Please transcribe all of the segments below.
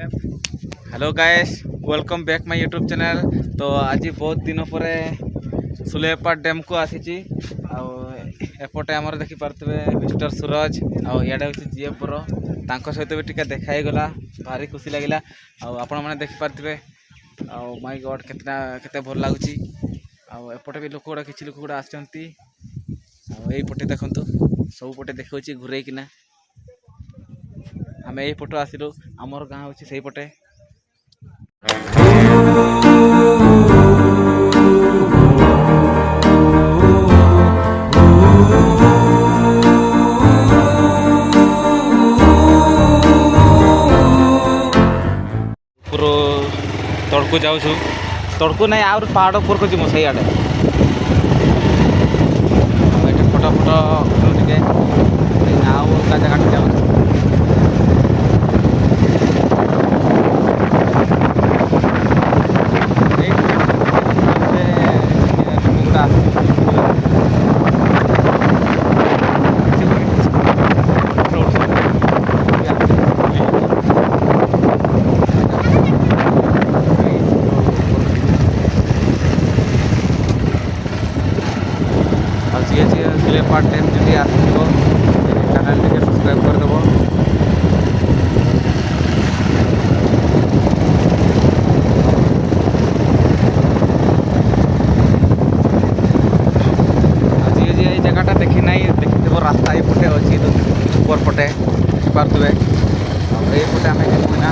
Hello guys, welcome back my YouTube channel. तो आज बहुत दिन पर सुलेपाट डैम को आसी एपटे आमर देखी पारे मिस्टर सूरज आड़े हूँ जीएफ ब्रो सहित भी टिके देखाई गला भारी खुशी लगिला। आपण मैंने देखी पारे माय गॉड केते भल लगुच। एपटे भी लोक गुड़ा किसी लोक गुड़ा आसती पटे देखु सब पटे देखा घूरे किना आम यही पटो आसिलु आमर गाँ हूँ से पटे। पूरा तड़कू जाऊँ तड़कू नहीं आउर पहाड़ ऊपर को जीमु सही आड़े फटो फटो टे आउ अलग जगह जाऊँ। सुलेपाट डैम जब आसो चैनल टे सब्सक्राइब करदेव। आज ये जगहटा देखी ना देखिदेव रास्ता ये पटे अच्छी ऊपर पटे पारे ये पटे आम जीवना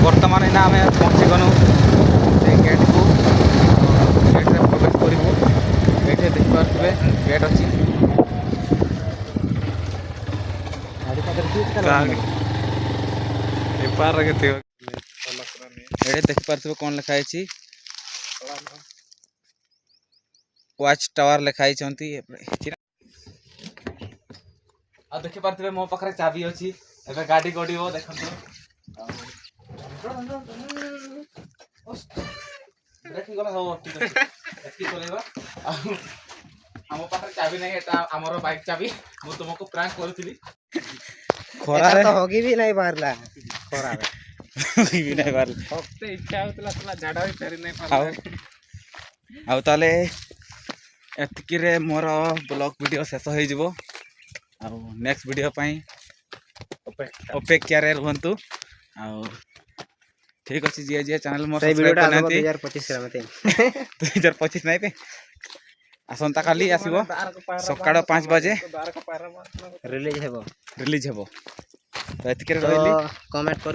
बर्तमान ना आम पहुँची गलु गेट को गेट्रे प्रवेश करूँ। ये देखिए गेट अच्छी ये देखिपे कौन लिखाई वाच टावर लिखाई देखिपे मो पाखे चाबी अच्छी एवं गाड़ी गड़ देख गला चलेगा आम पाखे चाबी नहीं आमर बाइक चाबी मुझे तुमको प्रांक करी खरा तो होगी भी नहीं बारला खरा भी नहीं बार हफ्ते इच्छा होतला तला झाड़ा फेरी नहीं पाला आउ ताले एतकी रे मोर ब्लॉग वीडियो शेष हो जिवो। आउ नेक्स्ट वीडियो पई अपेक्षा रे रहंतु। आउ ठीक अछि जे जे चैनल मोर सब्सक्राइब करनांती 2025 रे मते 2025 नहीं पे आसंता काली आसीबो सकाळ 5 बजे रिलीज हेबो तो एतकी रे रहली कमेंट कर।